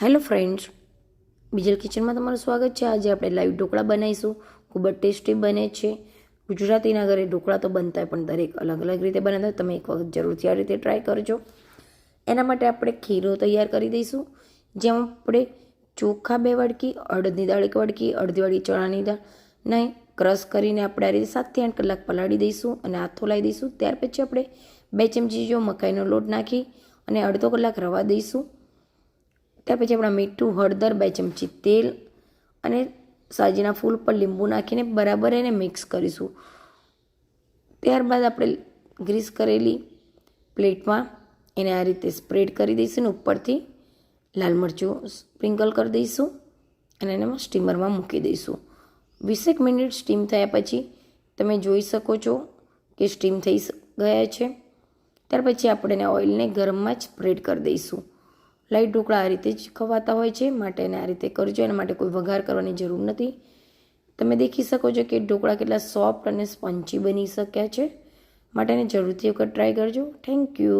Hello friends, Bijal કિચનમાં તમારું સ્વાગત છે. આજે આપણે લાઈવ ઢોકળા બનાવીશું. ખૂબ જ ટેસ્ટી બને છે. ગુજરાતીના ઘરે ઢોકળા તો બનતા હોય, પણ દરેક અલગ અલગ રીતે બનાવતા હોય. તમે એક વખત જરૂરથી આ રીતે ટ્રાય કરજો. એના માટે આપણે ખીરો તૈયાર કરી દઈશું. જેમાં આપણે ચોખા 2 વાડકી, અડદની દાળ 1 વાડકી, અડધી વાડકી ચણાની દાળ ને ક્રશ કરીને આપણે આ રીતે 7 થી 8 કલાક પલાળી દઈશું અને આથો લાવી દઈશું. ત્યાર પછી આપણે 2 ચમચી જો મકાઈનો લોટ નાખી અને અડધો કલાક રવા દઈશું. ત્યાર પછી આપણા મીઠું, હળદર, 2 ચમચી તેલ અને સાજીના ફૂલ પર લીંબુ નાખીને બરાબર એને મિક્સ કરીશું. ત્યારબાદ આપણે ગ્રીસ કરેલી પ્લેટમાં એને આ રીતે સ્પ્રેડ કરી દઈશું અને ઉપરથી લાલ મરચું સ્પ્રિંકલ કરી દઈશું અને એને સ્ટીમરમાં મૂકી દઈશું. 20 મિનિટ સ્ટીમ થયા પછી તમે જોઈ શકો છો કે સ્ટીમ થઈ ગયા છે. ત્યાર પછી આપણે એને ઓઇલને ગરમમાં જ સ્પ્રેડ કરી દઈશું. લાઈટ ઢોકળા આ રીતે જ ખવાતા હોય છે, માટે એને આ રીતે કરજો. એના માટે કોઈ વઘાર કરવાની જરૂર નથી. તમે દેખી શકો છો કે ઢોકળા કેટલા સોફ્ટ અને સ્પંચી બની શક્યા છે. માટે એને જરૂરથી વખત ટ્રાય કરજો. Thank you.